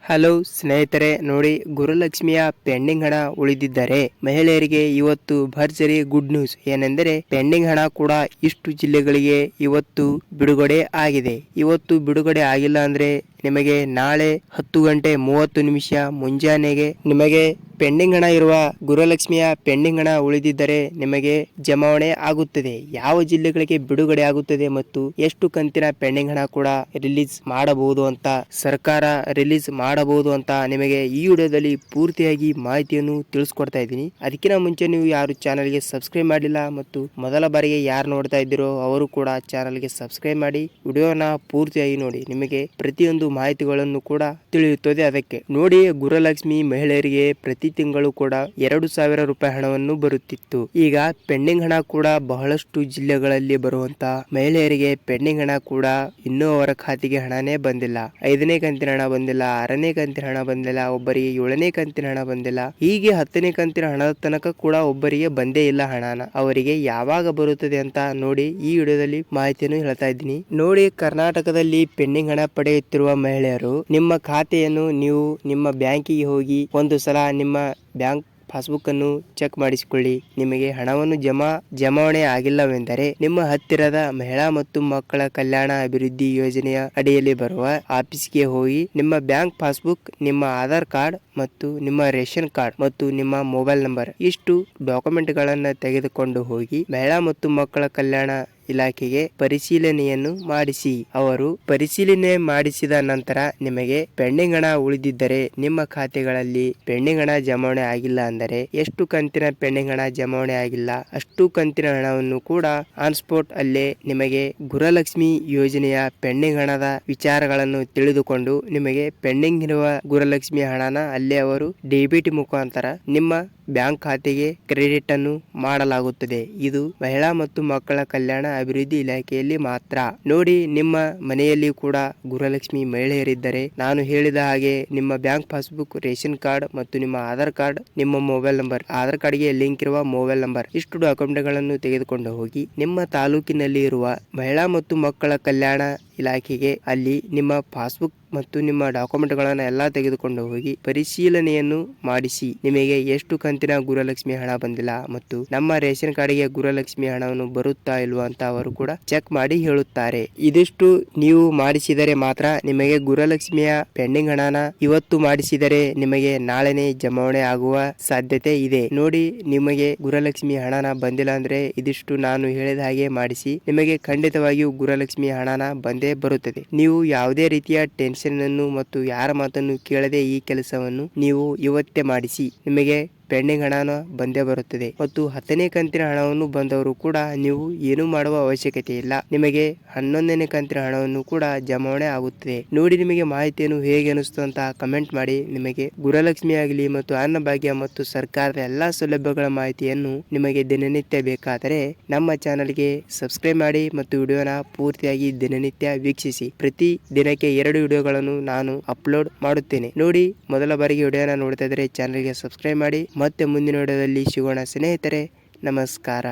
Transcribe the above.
Hello ಸ್ನೇಹಿತರೆ, ನೋಡಿ ಗುರುಲಕ್ಷ್ಮಿಯ pending ಹಣ ಉಳಿದಿದ್ದರೆ ಮಹಿಳೆಯರಿಗೆ ಇವತ್ತು ಭರ್ಜರಿ ಗುಡ್ ನ್ಯೂಸ್. ಏನೆಂದರೆ ಪೆಂಡಿಂಗ್ ಹಣ ಕೂಡ ಇಷ್ಟು ಜಿಲ್ಲೆಗಳಿಗೆ ಇವತ್ತು ಬಿಡುಗಡೆ ಆಗಿದೆ. ಇವತ್ತು ಬಿಡುಗಡೆ ಆಗಿಲ್ಲ ಅಂದ್ರೆ ನಿಮಗೆ ನಾಳೆ 10:30 ಮುಂಜಾನೆಗೆ ನಿಮಗೆ ಪೆಂಡಿಂಗ್ ಹಣ ಇರುವ ಗುರುಲಕ್ಷ್ಮಿಯ ಪೆಂಡಿಂಗ್ ಹಣ ಉಳಿದಿದ್ದರೆ ನಿಮಗೆ ಜಮಾವಣೆ ಆಗುತ್ತದೆ. ಯಾವ ಜಿಲ್ಲೆಗಳಿಗೆ ಬಿಡುಗಡೆ ಆಗುತ್ತದೆ ಮತ್ತು ಎಷ್ಟು ಕಂತಿನ ಪೆಂಡಿಂಗ್ ಹಣ ಕೂಡ ರಿಲೀಸ್ ಮಾಡಬಹುದು ಅಂತ ಸರ್ಕಾರ ರಿಲೀಸ್ ಮಾಡಬಹುದು ಅಂತ ನಿಮಗೆ ಈ ವಿಡಿಯೋದಲ್ಲಿ ಪೂರ್ತಿಯಾಗಿ ಮಾಹಿತಿಯನ್ನು ತಿಳಿಸ್ಕೊಡ್ತಾ ಇದ್ದೀನಿ. ಅದಕ್ಕಿಂತ ಮುಂಚೆ ನೀವು ಯಾರು ಚಾನಲ್ಗೆ ಸಬ್ಸ್ಕ್ರೈಬ್ ಮಾಡಿಲ್ಲ ಮತ್ತು ಮೊದಲ ಬಾರಿಗೆ ಯಾರು ನೋಡ್ತಾ ಇದ್ದೀರೋ ಅವರು ಕೂಡ ಚಾನಲ್ಗೆ ಸಬ್ಸ್ಕ್ರೈಬ್ ಮಾಡಿ ವಿಡಿಯೋನ ಪೂರ್ತಿಯಾಗಿ ನೋಡಿ. ನಿಮಗೆ ಪ್ರತಿಯೊಂದು ಮಾಹಿತಿಗಳನ್ನು ಕೂಡ ತಿಳಿಯುತ್ತದೆ. ಅದಕ್ಕೆ ನೋಡಿ, ಗುರುಲಕ್ಷ್ಮಿ ಮಹಿಳೆಯರಿಗೆ ಪ್ರತಿ ತಿಂಗಳು ಕೂಡ 2,000 ರೂಪಾಯಿ ಹಣವನ್ನು ಬರುತ್ತಿತ್ತು. ಈಗ ಪೆಂಡಿಂಗ್ ಹಣ ಕೂಡ ಬಹಳಷ್ಟು ಜಿಲ್ಲೆಗಳಲ್ಲಿ ಬರುವಂತ ಮಹಿಳೆಯರಿಗೆ ಪೆಂಡಿಂಗ್ ಹಣ ಕೂಡ ಇನ್ನೂ ಅವರ ಖಾತೆಗೆ ಹಣನೇ ಬಂದಿಲ್ಲ. 5ನೇ ಕಂತಿನ ಹಣ ಬಂದಿಲ್ಲ, 6ನೇ ಕಂತಿನ ಹಣ ಬಂದಿಲ್ಲ, ಒಬ್ಬರಿಗೆ 7ನೇ ಕಂತಿನ ಹಣ ಬಂದಿಲ್ಲ, ಹೀಗೆ 10ನೇ ಕಂತಿನ ಹಣದ ತನಕ ಕೂಡ ಒಬ್ಬರಿಗೆ ಬಂದೇ ಇಲ್ಲ ಹಣನ. ಅವರಿಗೆ ಯಾವಾಗ ಬರುತ್ತದೆ ಅಂತ ನೋಡಿ ಈ ವಿಡಿಯೋದಲ್ಲಿ ಮಾಹಿತಿಯನ್ನು ಹೇಳ್ತಾ ಇದ್ದೀನಿ. ನೋಡಿ, ಕರ್ನಾಟಕದಲ್ಲಿ ಪೆಂಡಿಂಗ್ ಹಣ ಪಡೆಯುತ್ತಿರುವ ಮಹಿಳೆಯರು ನಿಮ್ಮ ಖಾತೆಯನ್ನು ನೀವು ನಿಮ್ಮ ಬ್ಯಾಂಕಿಗೆ ಹೋಗಿ ಒಂದು ಸಲ ನಿಮ್ಮ ಬ್ಯಾಂಕ್ ಪಾಸ್ಬುಕ್ ಅನ್ನು ಚೆಕ್ ಮಾಡಿಸಿಕೊಳ್ಳಿ. ನಿಮಗೆ ಹಣವನ್ನು ಜಮಾವಣೆ ಆಗಿಲ್ಲವೆಂದರೆ ನಿಮ್ಮ ಹತ್ತಿರದ ಮಹಿಳಾ ಮತ್ತು ಮಕ್ಕಳ ಕಲ್ಯಾಣ ಅಭಿವೃದ್ಧಿ ಯೋಜನೆಯ ಅಡಿಯಲ್ಲಿ ಬರುವ ಆಫೀಸ್ಗೆ ಹೋಗಿ ನಿಮ್ಮ ಬ್ಯಾಂಕ್ ಪಾಸ್ಬುಕ್, ನಿಮ್ಮ ಆಧಾರ್ ಕಾರ್ಡ್ ಮತ್ತು ನಿಮ್ಮ ರೇಷನ್ ಕಾರ್ಡ್ ಮತ್ತು ನಿಮ್ಮ ಮೊಬೈಲ್ ನಂಬರ್ ಇಷ್ಟು ಡಾಕ್ಯುಮೆಂಟ್ ಗಳನ್ನ ತೆಗೆದುಕೊಂಡು ಹೋಗಿ ಮಹಿಳಾ ಮತ್ತು ಮಕ್ಕಳ ಕಲ್ಯಾಣ ಇಲಾಖೆಗೆ ಪರಿಶೀಲನೆಯನ್ನು ಮಾಡಿಸಿ. ಅವರು ಪರಿಶೀಲನೆ ಮಾಡಿಸಿದ ನಂತರ ನಿಮಗೆ ಪೆಂಡಿಂಗ್ ಹಣ ಉಳಿದಿದ್ದರೆ ನಿಮ್ಮ ಖಾತೆಗಳಲ್ಲಿ ಪೆಂಡಿಂಗ್ ಹಣ ಜಮಾವಣೆ ಆಗಿಲ್ಲ ಅಂದರೆ ಎಷ್ಟು ಕಂತಿನ ಪೆಂಡಿಂಗ್ ಹಣ ಜಮಾವಣೆ ಆಗಿಲ್ಲ ಅಷ್ಟು ಕಂತಿನ ಹಣವನ್ನು ಕೂಡ ಆನ್ ಸ್ಪಾಟ್ ಅಲ್ಲೇ ನಿಮಗೆ ಗುರುಲಕ್ಷ್ಮಿ ಯೋಜನೆಯ ಪೆಂಡಿಂಗ್ ಹಣದ ವಿಚಾರಗಳನ್ನು ತಿಳಿದುಕೊಂಡು ನಿಮಗೆ ಪೆಂಡಿಂಗ್ ಇರುವ ಗುರುಲಕ್ಷ್ಮಿ ಹಣನ ಅಲ್ಲೇ ಅವರು ಡೆಬಿಟ್ ಮುಖಾಂತರ ನಿಮ್ಮ ಬ್ಯಾಂಕ್ ಖಾತೆಗೆ ಕ್ರೆಡಿಟ್ ಅನ್ನು ಮಾಡಲಾಗುತ್ತದೆ. ಇದು ಮಹಿಳಾ ಮತ್ತು ಮಕ್ಕಳ ಕಲ್ಯಾಣ ಅಭಿವೃದ್ಧಿ ಇಲಾಖೆಯಲ್ಲಿ ಮಾತ್ರ. ನೋಡಿ, ನಿಮ್ಮ ಮನೆಯಲ್ಲಿ ಕೂಡ ಗುರುಲಕ್ಷ್ಮಿ ಮಹಿಳೆಯರಿದ್ದರೆ ನಾನು ಹೇಳಿದ ಹಾಗೆ ನಿಮ್ಮ ಬ್ಯಾಂಕ್ ಪಾಸ್ಬುಕ್, ರೇಷನ್ ಕಾರ್ಡ್ ಮತ್ತು ನಿಮ್ಮ ಆಧಾರ್ ಕಾರ್ಡ್, ನಿಮ್ಮ ಮೊಬೈಲ್ ನಂಬರ್, ಆಧಾರ್ ಕಾರ್ಡ್ಗೆ ಲಿಂಕ್ ಇರುವ ಮೊಬೈಲ್ ನಂಬರ್ ಇಷ್ಟು ಡಾಕ್ಯುಮೆಂಟ್ ಗಳನ್ನು ತೆಗೆದುಕೊಂಡು ಹೋಗಿ ನಿಮ್ಮ ತಾಲೂಕಿನಲ್ಲಿ ಇರುವ ಮಹಿಳಾ ಮತ್ತು ಮಕ್ಕಳ ಕಲ್ಯಾಣ ಇಲಾಖೆಗೆ ಅಲ್ಲಿ ನಿಮ್ಮ ಪಾಸ್ಬುಕ್ ಮತ್ತು ನಿಮ್ಮ ಡಾಕ್ಯುಮೆಂಟ್ ಗಳನ್ನ ಎಲ್ಲಾ ತೆಗೆದುಕೊಂಡು ಹೋಗಿ ಪರಿಶೀಲನೆಯನ್ನು ಮಾಡಿಸಿ. ನಿಮಗೆ ಎಷ್ಟು ಕಂತಿನ ಗುರುಲಕ್ಷ್ಮಿ ಹಣ ಬಂದಿಲ್ಲ ಮತ್ತು ನಮ್ಮ ರೇಷನ್ ಕಾರ್ಡ್ಗೆ ಗುರುಲಕ್ಷ್ಮಿ ಹಣವನ್ನು ಬರುತ್ತಾ ಇಲ್ವಾ ಅಂತ ಅವರು ಕೂಡ ಚೆಕ್ ಮಾಡಿ ಹೇಳುತ್ತಾರೆ. ಇದಿಷ್ಟು ನೀವು ಮಾಡಿಸಿದರೆ ಮಾತ್ರ ನಿಮಗೆ ಗುರುಲಕ್ಷ್ಮಿಯ ಪೆಂಡಿಂಗ್ ಹಣನ ಇವತ್ತು ಮಾಡಿಸಿದರೆ ನಿಮಗೆ ನಾಳೆನೆ ಜಮಾವಣೆ ಆಗುವ ಸಾಧ್ಯತೆ ಇದೆ. ನೋಡಿ, ನಿಮಗೆ ಗುರುಲಕ್ಷ್ಮಿ ಹಣನ ಬಂದಿಲ್ಲ ಅಂದ್ರೆ ಇದಿಷ್ಟು ನಾನು ಹೇಳಿದ ಹಾಗೆ ಮಾಡಿಸಿ. ನಿಮಗೆ ಖಂಡಿತವಾಗಿಯೂ ಗುರುಲಕ್ಷ್ಮಿ ಹಣನ ಬಂದೇ ಬರುತ್ತದೆ. ನೀವು ಯಾವುದೇ ರೀತಿಯ ಟೆನ್ಷನ್ ಅನ್ನು ಮತ್ತು ಯಾರ ಮಾತನ್ನು ಕೇಳದೆ ಈ ಕೆಲಸವನ್ನು ನೀವು ಇವತ್ತೇ ಮಾಡಿಸಿ. ನಿಮಗೆ ಪೆಂಡಿಂಗ್ ಹಣನ ಬಂದೇ ಬರುತ್ತದೆ. ಮತ್ತು 10ನೇ ಕಂತಿನ ಹಣವನ್ನು ಬಂದವರು ಕೂಡ ನೀವು ಏನು ಮಾಡುವ ಅವಶ್ಯಕತೆ ಇಲ್ಲ. ನಿಮಗೆ 11ನೇ ಕಂತಿನ ಹಣವನ್ನು ಕೂಡ ಜಮಾವಣೆ ಆಗುತ್ತದೆ. ನೋಡಿ, ನಿಮಗೆ ಮಾಹಿತಿಯನ್ನು ಹೇಗೆ ಅನಿಸ್ತು ಅಂತ ಕಮೆಂಟ್ ಮಾಡಿ. ನಿಮಗೆ ಗುರುಲಕ್ಷ್ಮಿ ಆಗಲಿ ಮತ್ತು ಅನ್ನಭಾಗ್ಯ ಮತ್ತು ಸರ್ಕಾರದ ಎಲ್ಲಾ ಸೌಲಭ್ಯಗಳ ಮಾಹಿತಿಯನ್ನು ನಿಮಗೆ ದಿನನಿತ್ಯ ಬೇಕಾದರೆ ನಮ್ಮ ಚಾನಲ್ಗೆ ಸಬ್ಸ್ಕ್ರೈಬ್ ಮಾಡಿ ಮತ್ತು ವಿಡಿಯೋನ ಪೂರ್ತಿಯಾಗಿ ದಿನನಿತ್ಯ ವೀಕ್ಷಿಸಿ. ಪ್ರತಿ ದಿನಕ್ಕೆ 2 ವಿಡಿಯೋಗಳನ್ನು ನಾನು ಅಪ್ಲೋಡ್ ಮಾಡುತ್ತೇನೆ. ನೋಡಿ, ಮೊದಲ ಬಾರಿಗೆ ವಿಡಿಯೋನ ನೋಡ್ತಾ ಇದ್ರೆ ಚಾನಲ್ಗೆ ಸಬ್ಸ್ಕ್ರೈಬ್ ಮಾಡಿ. ಮತ್ತೆ ಮುಂದಿನ ವಿಡಿಯೋದಲ್ಲಿ ಸಿಗೋಣ ಸ್ನೇಹಿತರೆ. ನಮಸ್ಕಾರ.